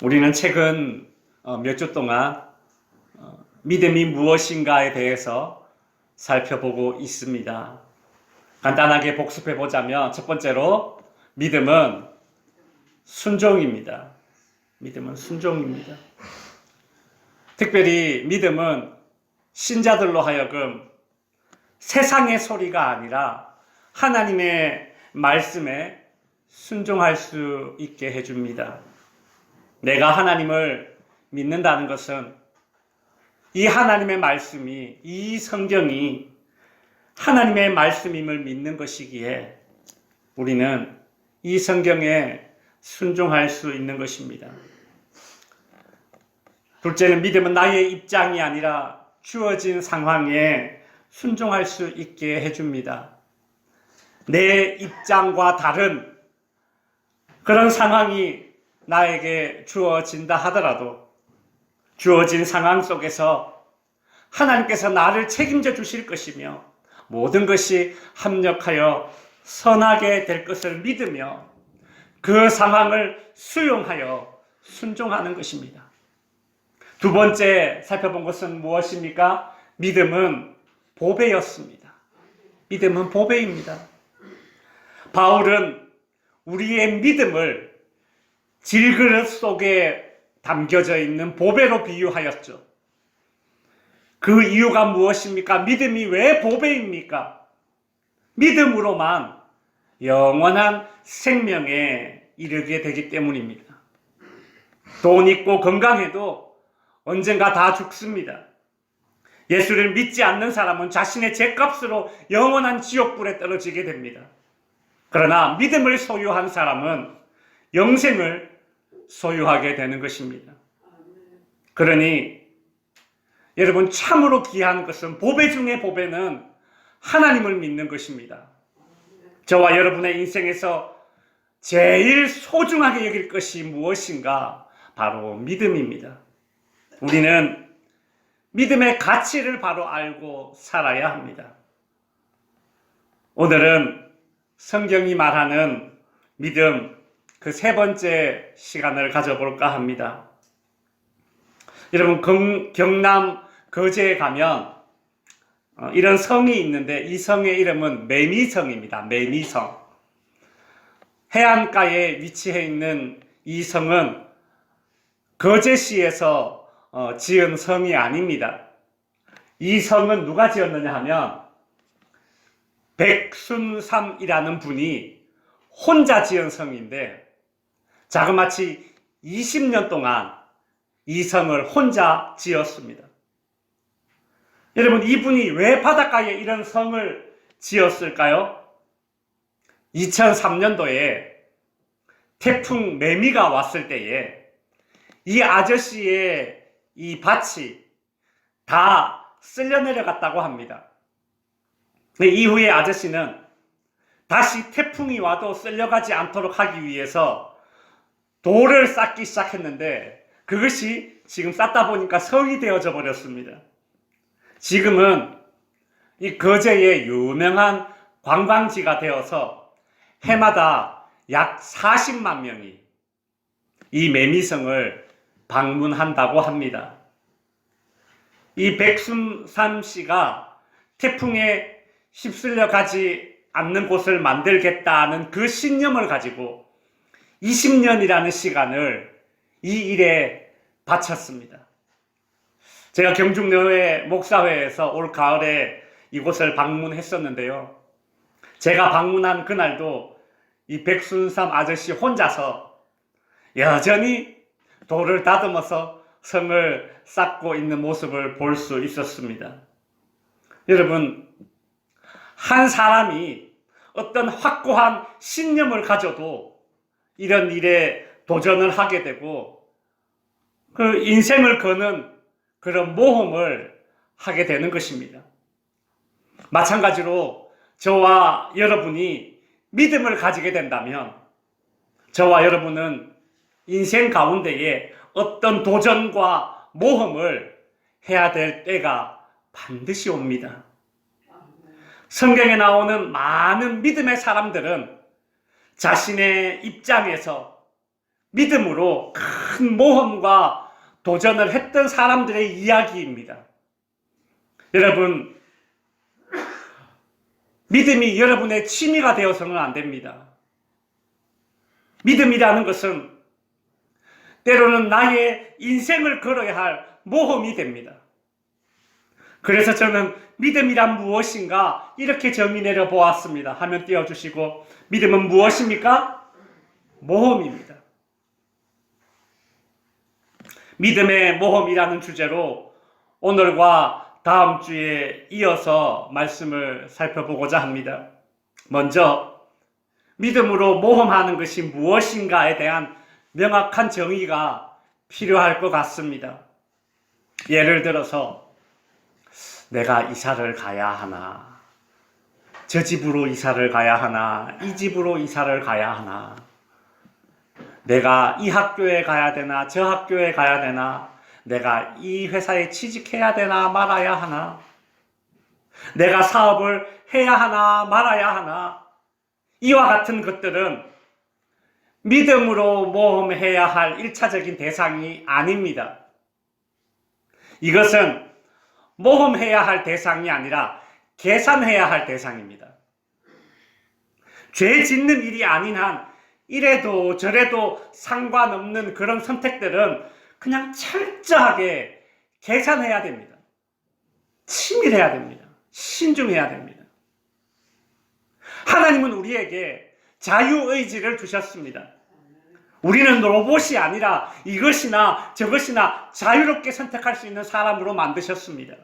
우리는 최근 몇 주 동안 믿음이 무엇인가에 대해서 살펴보고 있습니다. 간단하게 복습해 보자면 첫 번째로 믿음은 순종입니다. 믿음은 순종입니다. 특별히 믿음은 신자들로 하여금 세상의 소리가 아니라 하나님의 말씀에 순종할 수 있게 해줍니다. 내가 하나님을 믿는다는 것은 이 하나님의 말씀이, 이 성경이 하나님의 말씀임을 믿는 것이기에 우리는 이 성경에 순종할 수 있는 것입니다. 둘째는 믿음은 나의 입장이 아니라 주어진 상황에 순종할 수 있게 해줍니다. 내 입장과 다른 그런 상황이 나에게 주어진다 하더라도 주어진 상황 속에서 하나님께서 나를 책임져 주실 것이며 모든 것이 합력하여 선하게 될 것을 믿으며 그 상황을 수용하여 순종하는 것입니다. 두 번째 살펴본 것은 무엇입니까? 믿음은 보배였습니다. 믿음은 보배입니다. 바울은 우리의 믿음을 질그릇 속에 담겨져 있는 보배로 비유하였죠. 그 이유가 무엇입니까? 믿음이 왜 보배입니까? 믿음으로만 영원한 생명에 이르게 되기 때문입니다. 돈 있고 건강해도 언젠가 다 죽습니다. 예수를 믿지 않는 사람은 자신의 죄값으로 영원한 지옥불에 떨어지게 됩니다. 그러나 믿음을 소유한 사람은 영생을 소유하게 되는 것입니다. 그러니 여러분, 참으로 귀한 것은, 보배 중의 보배는 하나님을 믿는 것입니다. 저와 여러분의 인생에서 제일 소중하게 여길 것이 무엇인가? 바로 믿음입니다. 우리는 믿음의 가치를 바로 알고 살아야 합니다. 오늘은 성경이 말하는 믿음, 그 세 번째 시간을 가져볼까 합니다. 여러분, 경남 거제에 가면 이런 성이 있는데 이 성의 이름은 매미성입니다. 매미성. 해안가에 위치해 있는 이 성은 거제시에서 지은 성이 아닙니다. 이 성은 누가 지었느냐 하면 백순삼이라는 분이 혼자 지은 성인데 자그마치 20년 동안 이 성을 혼자 지었습니다. 여러분, 이분이 왜 바닷가에 이런 성을 지었을까요? 2003년도에 태풍 매미가 왔을 때에 이 아저씨의 이 밭이 다 쓸려 내려갔다고 합니다. 이후에 아저씨는 다시 태풍이 와도 쓸려가지 않도록 하기 위해서 돌을 쌓기 시작했는데 그것이 지금 쌓다 보니까 성이 되어져 버렸습니다. 지금은 이 거제의 유명한 관광지가 되어서 해마다 약 40만 명이 이 매미성을 방문한다고 합니다. 이 백순삼 씨가 태풍에 휩쓸려 가지 않는 곳을 만들겠다는 그 신념을 가지고 20년이라는 시간을 이 일에 바쳤습니다. 제가 경중교회 목사회에서 올 가을에 이곳을 방문했었는데요. 제가 방문한 그날도 이 백순삼 아저씨 혼자서 여전히 돌을 다듬어서 성을 쌓고 있는 모습을 볼 수 있었습니다. 여러분, 한 사람이 어떤 확고한 신념을 가져도 이런 일에 도전을 하게 되고 그 인생을 거는 그런 모험을 하게 되는 것입니다. 마찬가지로 저와 여러분이 믿음을 가지게 된다면 저와 여러분은 인생 가운데에 어떤 도전과 모험을 해야 될 때가 반드시 옵니다. 성경에 나오는 많은 믿음의 사람들은 자신의 입장에서 믿음으로 큰 모험과 도전을 했던 사람들의 이야기입니다. 여러분, 믿음이 여러분의 취미가 되어서는 안 됩니다. 믿음이라는 것은 때로는 나의 인생을 걸어야 할 모험이 됩니다. 그래서 저는 믿음이란 무엇인가 이렇게 정의 내려 보았습니다. 화면 띄워주시고, 믿음은 무엇입니까? 모험입니다. 믿음의 모험이라는 주제로 오늘과 다음 주에 이어서 말씀을 살펴보고자 합니다. 먼저 믿음으로 모험하는 것이 무엇인가에 대한 명확한 정의가 필요할 것 같습니다. 예를 들어서 내가 이사를 가야 하나, 저 집으로 이사를 가야 하나, 이 집으로 이사를 가야 하나, 내가 이 학교에 가야 되나, 저 학교에 가야 되나, 내가 이 회사에 취직해야 되나 말아야 하나, 내가 사업을 해야 하나 말아야 하나, 이와 같은 것들은 믿음으로 모험해야 할 1차적인 대상이 아닙니다. 이것은 모험해야 할 대상이 아니라 계산해야 할 대상입니다. 죄 짓는 일이 아닌 한 이래도 저래도 상관없는 그런 선택들은 그냥 철저하게 계산해야 됩니다. 치밀해야 됩니다. 신중해야 됩니다. 하나님은 우리에게 자유의지를 주셨습니다. 우리는 로봇이 아니라 이것이나 저것이나 자유롭게 선택할 수 있는 사람으로 만드셨습니다.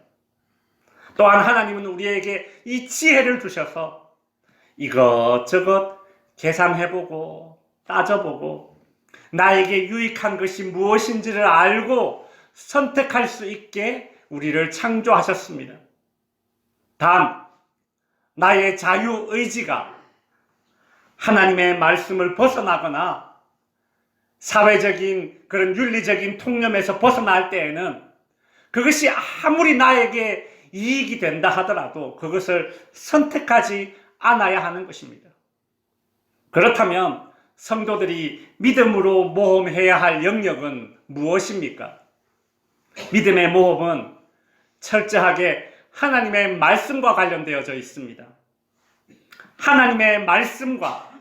또한 하나님은 우리에게 이 지혜를 주셔서 이것저것 계산해보고 따져보고 나에게 유익한 것이 무엇인지를 알고 선택할 수 있게 우리를 창조하셨습니다. 단, 나의 자유의지가 하나님의 말씀을 벗어나거나 사회적인 그런 윤리적인 통념에서 벗어날 때에는 그것이 아무리 나에게 이익이 된다 하더라도 그것을 선택하지 않아야 하는 것입니다. 그렇다면 성도들이 믿음으로 모험해야 할 영역은 무엇입니까? 믿음의 모험은 철저하게 하나님의 말씀과 관련되어져 있습니다. 하나님의 말씀과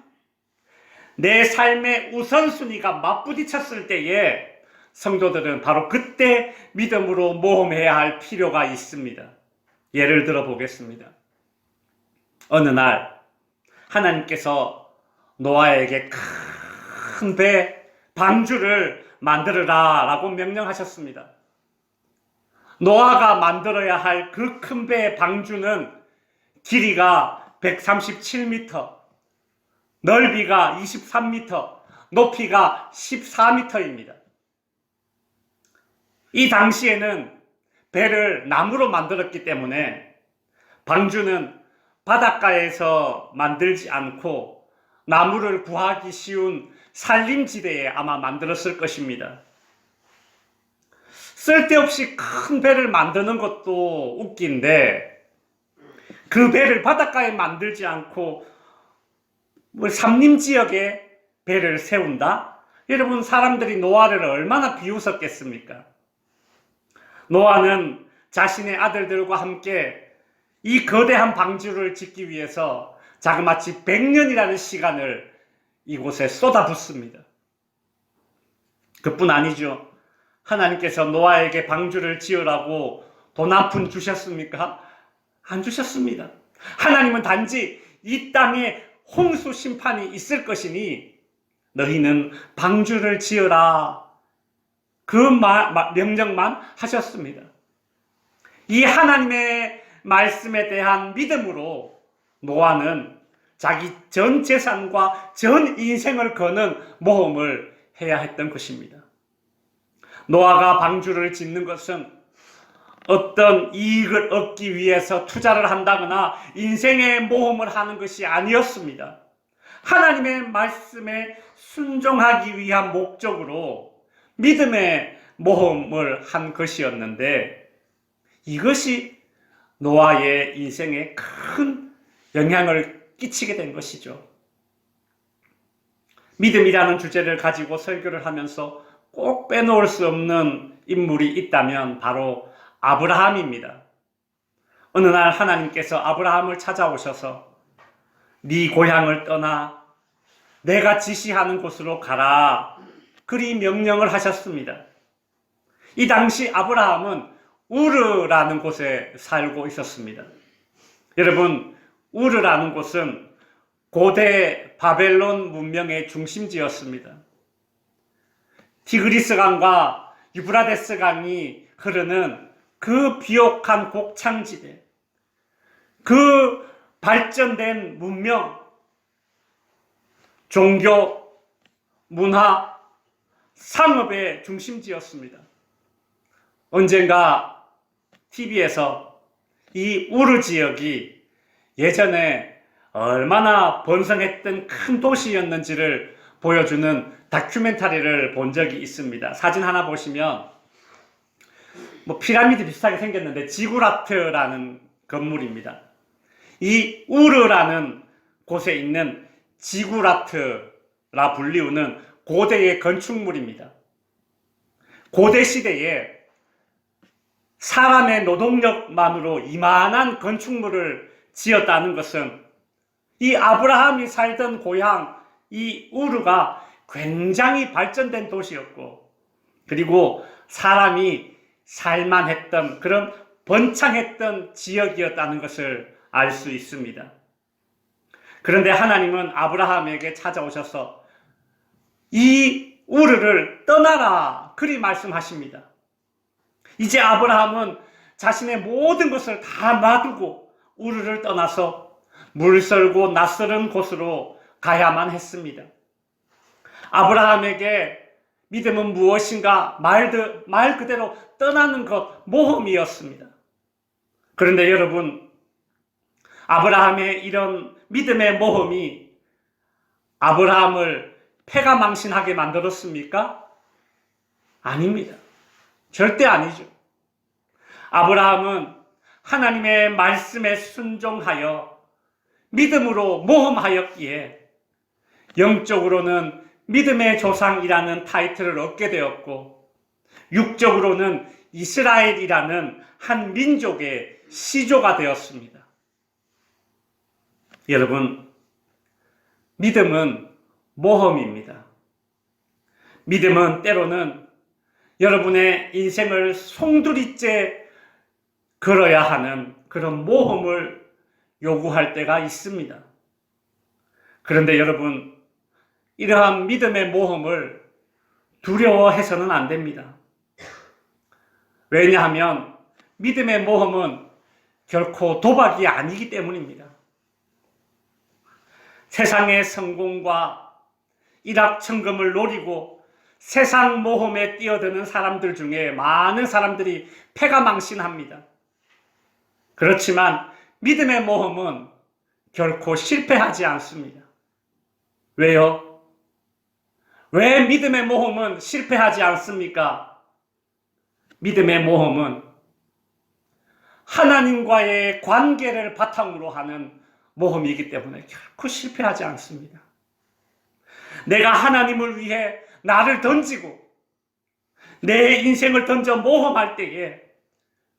내 삶의 우선순위가 맞부딪혔을 때에 성도들은 바로 그때 믿음으로 모험해야 할 필요가 있습니다. 예를 들어 보겠습니다. 어느 날 하나님께서 노아에게 큰 배, 방주를 만들어라 라고 명령하셨습니다. 노아가 만들어야 할 그 큰 배의 방주는 길이가 137m, 넓이가 23m, 높이가 14m입니다. 이 당시에는 배를 나무로 만들었기 때문에 방주는 바닷가에서 만들지 않고 나무를 구하기 쉬운 산림지대에 아마 만들었을 것입니다. 쓸데없이 큰 배를 만드는 것도 웃긴데 그 배를 바닷가에 만들지 않고 산림지역에 배를 세운다? 여러분, 사람들이 노아를 얼마나 비웃었겠습니까? 노아는 자신의 아들들과 함께 이 거대한 방주를 짓기 위해서 자그마치 100년이라는 시간을 이곳에 쏟아붓습니다. 그뿐 아니죠. 하나님께서 노아에게 방주를 지으라고 돈 한 푼 주셨습니까? 안 주셨습니다. 하나님은 단지 이 땅에 홍수 심판이 있을 것이니 너희는 방주를 지으라, 그 명령만 하셨습니다. 이 하나님의 말씀에 대한 믿음으로 노아는 자기 전 재산과 전 인생을 거는 모험을 해야 했던 것입니다. 노아가 방주를 짓는 것은 어떤 이익을 얻기 위해서 투자를 한다거나 인생의 모험을 하는 것이 아니었습니다. 하나님의 말씀에 순종하기 위한 목적으로 믿음의 모험을 한 것이었는데 이것이 노아의 인생에 큰 영향을 끼치게 된 것이죠. 믿음이라는 주제를 가지고 설교를 하면서 꼭 빼놓을 수 없는 인물이 있다면 바로 아브라함입니다. 어느 날 하나님께서 아브라함을 찾아오셔서 네 고향을 떠나 내가 지시하는 곳으로 가라. 그리 명령을 하셨습니다. 이 당시 아브라함은 우르라는 곳에 살고 있었습니다. 여러분, 우르라는 곳은 고대 바벨론 문명의 중심지였습니다. 티그리스 강과 유브라데스 강이 흐르는 그 비옥한 곡창지대, 그 발전된 문명, 종교, 문화, 상업의 중심지였습니다. 언젠가 TV에서 이 우르 지역이 예전에 얼마나 번성했던 큰 도시였는지를 보여주는 다큐멘터리를 본 적이 있습니다. 사진 하나 보시면 피라미드 비슷하게 생겼는데 지구라트라는 건물입니다. 이 우르라는 곳에 있는 지구라트라 불리우는 고대의 건축물입니다. 고대 시대에 사람의 노동력만으로 이만한 건축물을 지었다는 것은 이 아브라함이 살던 고향 이 우르가 굉장히 발전된 도시였고, 그리고 사람이 살만했던 그런 번창했던 지역이었다는 것을 알 수 있습니다. 그런데 하나님은 아브라함에게 찾아오셔서 이 우르를 떠나라 그리 말씀하십니다. 이제 아브라함은 자신의 모든 것을 다 놔두고 우르를 떠나서 물설고 낯설은 곳으로 가야만 했습니다. 아브라함에게 믿음은 무엇인가? 말 그대로 떠나는 것, 모험이었습니다. 그런데 여러분, 아브라함의 이런 믿음의 모험이 아브라함을 패가망신하게 만들었습니까? 아닙니다. 절대 아니죠. 아브라함은 하나님의 말씀에 순종하여 믿음으로 모험하였기에 영적으로는 믿음의 조상이라는 타이틀을 얻게 되었고, 육적으로는 이스라엘이라는 한 민족의 시조가 되었습니다. 여러분, 믿음은 모험입니다. 믿음은 때로는 여러분의 인생을 송두리째 걸어야 하는 그런 모험을 요구할 때가 있습니다. 그런데 여러분, 이러한 믿음의 모험을 두려워해서는 안 됩니다. 왜냐하면 믿음의 모험은 결코 도박이 아니기 때문입니다. 세상의 성공과 일확천금을 노리고 세상 모험에 뛰어드는 사람들 중에 많은 사람들이 패가망신합니다. 그렇지만 믿음의 모험은 결코 실패하지 않습니다. 왜요? 왜 믿음의 모험은 실패하지 않습니까? 믿음의 모험은 하나님과의 관계를 바탕으로 하는 모험이기 때문에 결코 실패하지 않습니다. 내가 하나님을 위해 나를 던지고 내 인생을 던져 모험할 때에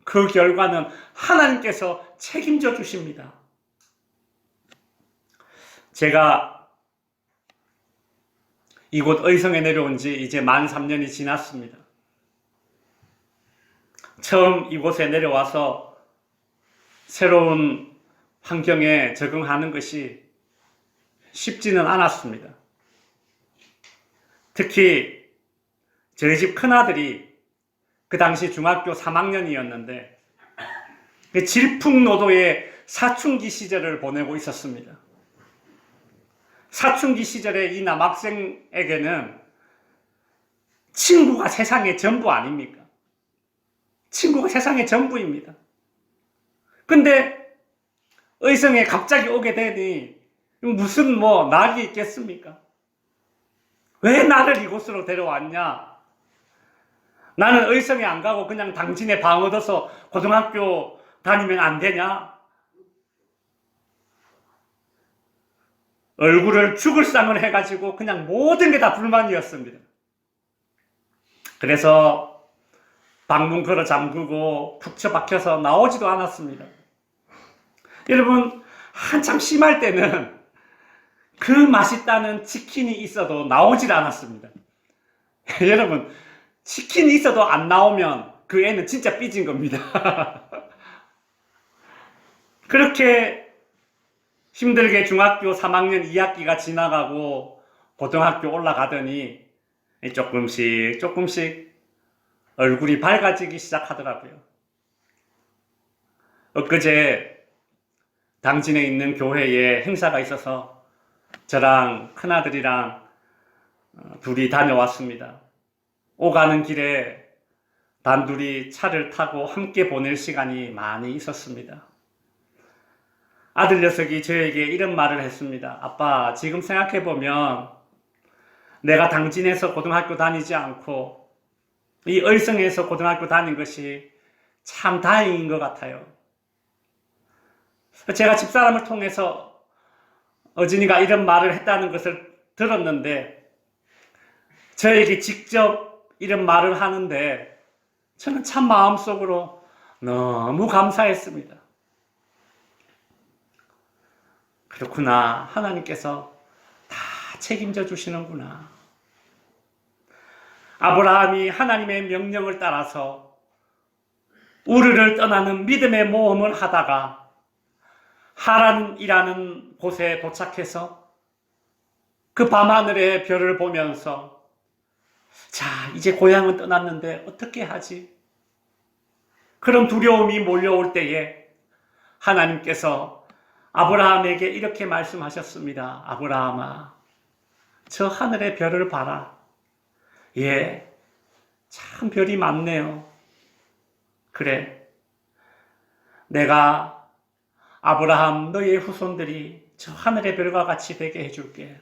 그 결과는 하나님께서 책임져 주십니다. 제가 이곳 의성에 내려온 지 이제 만 3년이 지났습니다. 처음 이곳에 내려와서 새로운 환경에 적응하는 것이 쉽지는 않았습니다. 특히 저희 집 큰아들이 그 당시 중학교 3학년이었는데 질풍노도의 사춘기 시절을 보내고 있었습니다. 사춘기 시절에 이 남학생에게는 친구가 세상의 전부 아닙니까? 친구가 세상의 전부입니다. 근데 의성에 갑자기 오게 되니 무슨 낙이 있겠습니까? 왜 나를 이곳으로 데려왔냐? 나는 의성에 안 가고 그냥 당신의 방 얻어서 고등학교 다니면 안 되냐? 얼굴을 죽을 상을 해가지고 그냥 모든 게 다 불만이었습니다. 그래서 방문 걸어 잠그고 푹 처박혀서 나오지도 않았습니다. 여러분, 한참 심할 때는 그 맛있다는 치킨이 있어도 나오질 않았습니다. 여러분, 치킨이 있어도 안 나오면 그 애는 진짜 삐진 겁니다. 그렇게 힘들게 중학교 3학년 2학기가 지나가고 고등학교 올라가더니 조금씩 얼굴이 밝아지기 시작하더라고요. 엊그제 당진에 있는 교회에 행사가 있어서 저랑 큰아들이랑 둘이 다녀왔습니다. 오가는 길에 단둘이 차를 타고 함께 보낼 시간이 많이 있었습니다. 아들 녀석이 저에게 이런 말을 했습니다. 아빠, 지금 생각해보면 내가 당진에서 고등학교 다니지 않고 이 의성에서 고등학교 다닌 것이 참 다행인 것 같아요. 제가 집사람을 통해서 어진이가 이런 말을 했다는 것을 들었는데 저에게 직접 이런 말을 하는데 저는 참 마음속으로 너무 감사했습니다. 그렇구나. 하나님께서 다 책임져 주시는구나. 아브라함이 하나님의 명령을 따라서 우르를 떠나는 믿음의 모험을 하다가 하란이라는 곳에 도착해서 그 밤하늘의 별을 보면서 자, 이제 고향은 떠났는데 어떻게 하지? 그런 두려움이 몰려올 때에 하나님께서 아브라함에게 이렇게 말씀하셨습니다. 아브라함아, 저 하늘의 별을 봐라. 예, 참 별이 많네요. 그래, 내가 아브라함 너의 후손들이 저 하늘의 별과 같이 되게 해줄게.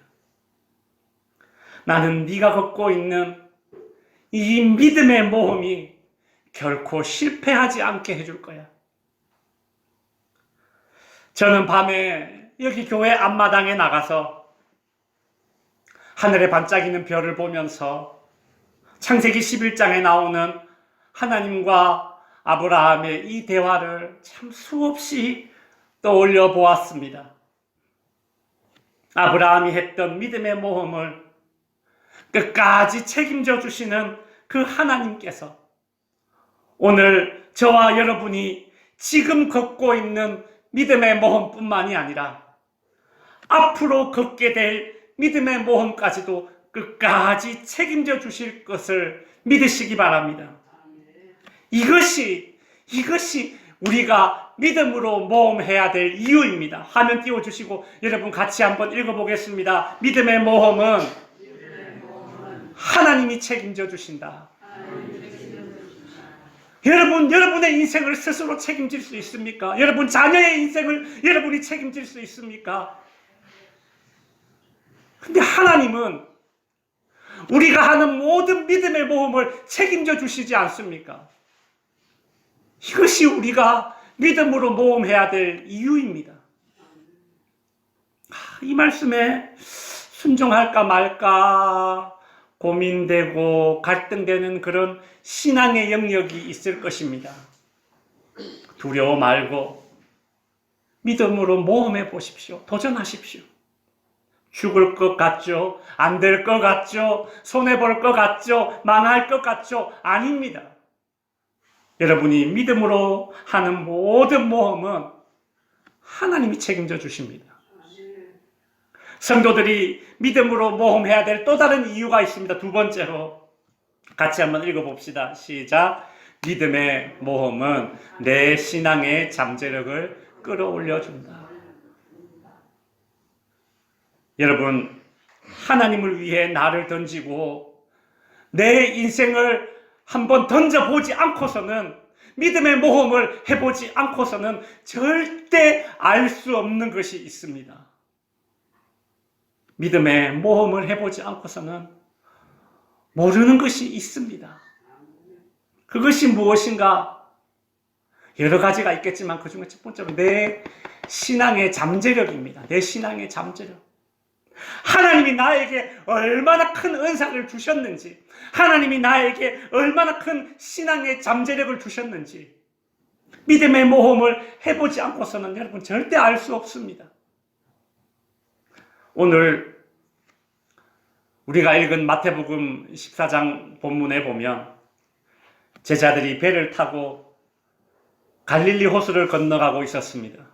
나는 네가 걷고 있는 이 믿음의 모험이 결코 실패하지 않게 해줄 거야. 저는 밤에 여기 교회 앞마당에 나가서 하늘에 반짝이는 별을 보면서 창세기 11장에 나오는 하나님과 아브라함의 이 대화를 참 수없이 떠올려 보았습니다. 아브라함이 했던 믿음의 모험을 끝까지 책임져 주시는 그 하나님께서 오늘 저와 여러분이 지금 걷고 있는 믿음의 모험뿐만이 아니라 앞으로 걷게 될 믿음의 모험까지도 끝까지 책임져 주실 것을 믿으시기 바랍니다. 이것이 우리가 믿음으로 모험해야 될 이유입니다. 화면 띄워주시고 여러분 같이 한번 읽어보겠습니다. 믿음의 모험은 하나님이 책임져 주신다. 여러분의 인생을 스스로 책임질 수 있습니까? 여러분 자녀의 인생을 여러분이 책임질 수 있습니까? 근데 하나님은 우리가 하는 모든 믿음의 모험을 책임져 주시지 않습니까? 이것이 우리가 믿음으로 모험해야 될 이유입니다. 이 말씀에 순종할까 말까 고민되고 갈등되는 그런 신앙의 영역이 있을 것입니다. 두려워 말고 믿음으로 모험해 보십시오. 도전하십시오. 죽을 것 같죠? 안 될 것 같죠? 손해볼 것 같죠? 망할 것 같죠? 아닙니다. 여러분이 믿음으로 하는 모든 모험은 하나님이 책임져 주십니다. 성도들이 믿음으로 모험해야 될 또 다른 이유가 있습니다. 두 번째로 같이 한번 읽어봅시다. 시작. 믿음의 모험은 내 신앙의 잠재력을 끌어올려준다. 여러분, 하나님을 위해 나를 던지고 내 인생을 한번 던져보지 않고서는 믿음의 모험을 해보지 않고서는 절대 알 수 없는 것이 있습니다. 믿음의 모험을 해보지 않고서는 모르는 것이 있습니다. 그것이 무엇인가? 여러 가지가 있겠지만 그 중에 첫 번째로 내 신앙의 잠재력입니다. 내 신앙의 잠재력. 하나님이 나에게 얼마나 큰 은사를 주셨는지, 하나님이 나에게 얼마나 큰 신앙의 잠재력을 주셨는지 믿음의 모험을 해보지 않고서는 여러분 절대 알 수 없습니다. 오늘 우리가 읽은 마태복음 14장 본문에 보면 제자들이 배를 타고 갈릴리 호수를 건너가고 있었습니다.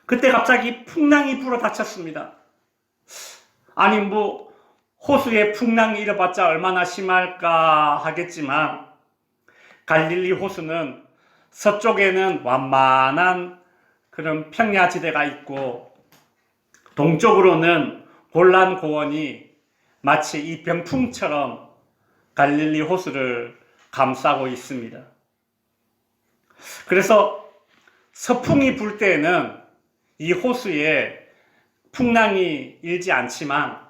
그때 갑자기 풍랑이 불어닥쳤습니다. 아니 호수에 풍랑이 일어봤자 얼마나 심할까 하겠지만 갈릴리 호수는 서쪽에는 완만한 그런 평야지대가 있고 동쪽으로는 골란 고원이 마치 이 병풍처럼 갈릴리 호수를 감싸고 있습니다. 그래서 서풍이 불 때에는 이 호수에 풍랑이 일지 않지만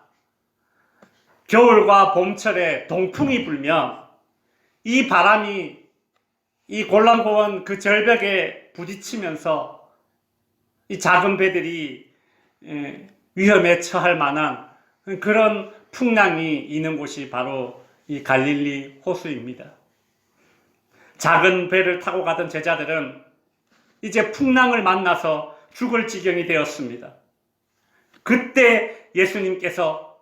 겨울과 봄철에 동풍이 불면 이 바람이 이 골란고원 그 절벽에 부딪히면서 이 작은 배들이 위험에 처할 만한 그런 풍랑이 있는 곳이 바로 이 갈릴리 호수입니다. 작은 배를 타고 가던 제자들은 이제 풍랑을 만나서 죽을 지경이 되었습니다. 그때 예수님께서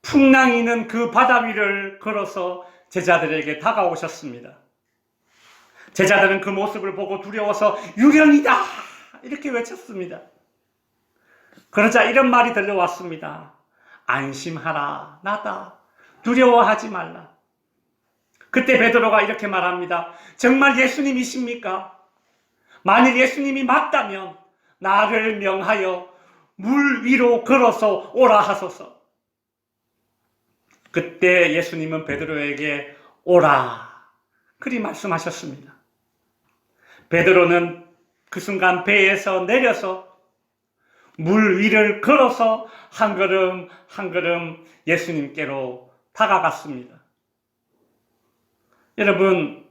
풍랑이 있는 그 바다 위를 걸어서 제자들에게 다가오셨습니다. 제자들은 그 모습을 보고 두려워서 유령이다! 이렇게 외쳤습니다. 그러자 이런 말이 들려왔습니다. 안심하라, 나다. 두려워하지 말라. 그때 베드로가 이렇게 말합니다. 정말 예수님이십니까? 만일 예수님이 맞다면 나를 명하여 물 위로 걸어서 오라 하소서. 그때 예수님은 베드로에게 오라 그리 말씀하셨습니다. 베드로는 그 순간 배에서 내려서 물 위를 걸어서 한 걸음 한 걸음 예수님께로 다가갔습니다. 여러분,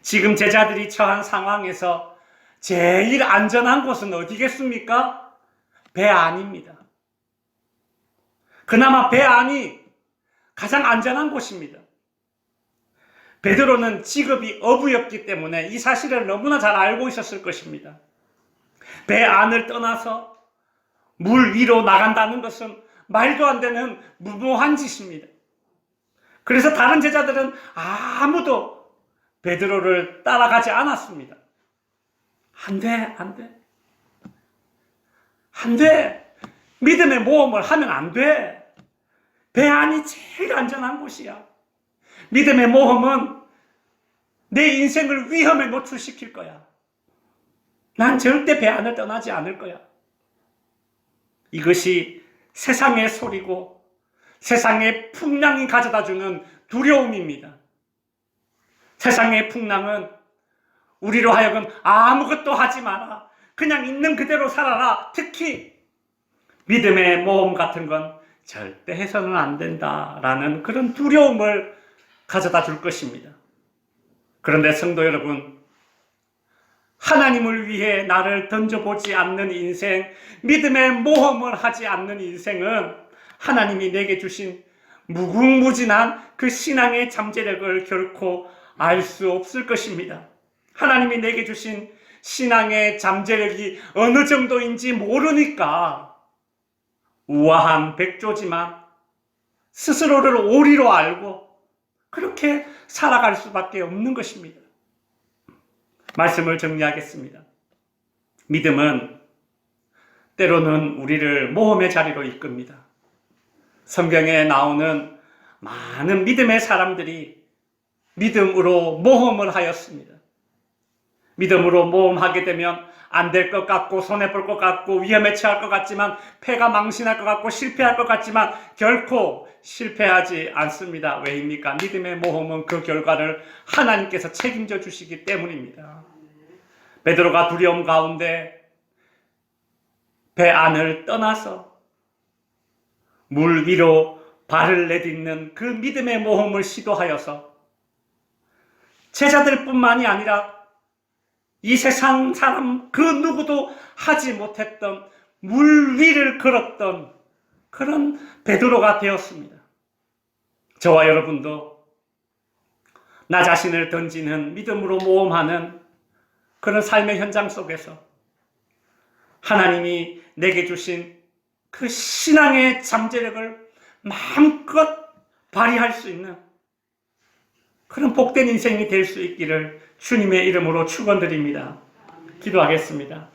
지금 제자들이 처한 상황에서 제일 안전한 곳은 어디겠습니까? 배 안입니다. 그나마 배 안이 가장 안전한 곳입니다. 베드로는 직업이 어부였기 때문에 이 사실을 너무나 잘 알고 있었을 것입니다. 배 안을 떠나서 물 위로 나간다는 것은 말도 안 되는 무모한 짓입니다. 그래서 다른 제자들은 아무도 베드로를 따라가지 않았습니다. 안 돼, 안 돼. 안 돼. 믿음의 모험을 하면 안 돼. 배 안이 제일 안전한 곳이야. 믿음의 모험은 내 인생을 위험에 노출시킬 거야. 난 절대 배 안을 떠나지 않을 거야. 이것이 세상의 소리고 세상의 풍랑이 가져다주는 두려움입니다. 세상의 풍랑은 우리로 하여금 아무것도 하지 마라. 그냥 있는 그대로 살아라. 특히 믿음의 모험 같은 건 절대 해서는 안 된다라는 그런 두려움을 가져다 줄 것입니다. 그런데 성도 여러분, 하나님을 위해 나를 던져보지 않는 인생, 믿음의 모험을 하지 않는 인생은 하나님이 내게 주신 무궁무진한 그 신앙의 잠재력을 결코 알 수 없을 것입니다. 하나님이 내게 주신 신앙의 잠재력이 어느 정도인지 모르니까 우아한 백조지만 스스로를 오리로 알고 그렇게 살아갈 수밖에 없는 것입니다. 말씀을 정리하겠습니다. 믿음은 때로는 우리를 모험의 자리로 이끕니다. 성경에 나오는 많은 믿음의 사람들이 믿음으로 모험을 하였습니다. 믿음으로 모험하게 되면 안 될 것 같고 손해볼 것 같고 위험에 처할 것 같지만 패가 망신할 것 같고 실패할 것 같지만 결코 실패하지 않습니다. 왜입니까? 믿음의 모험은 그 결과를 하나님께서 책임져 주시기 때문입니다. 베드로가 두려움 가운데 배 안을 떠나서 물 위로 발을 내딛는 그 믿음의 모험을 시도하여서 제자들뿐만이 아니라 이 세상 사람 그 누구도 하지 못했던 물 위를 걸었던 그런 베드로가 되었습니다. 저와 여러분도 나 자신을 던지는 믿음으로 모험하는 그런 삶의 현장 속에서 하나님이 내게 주신 그 신앙의 잠재력을 마음껏 발휘할 수 있는 그런 복된 인생이 될 수 있기를 주님의 이름으로 축원드립니다. 기도하겠습니다.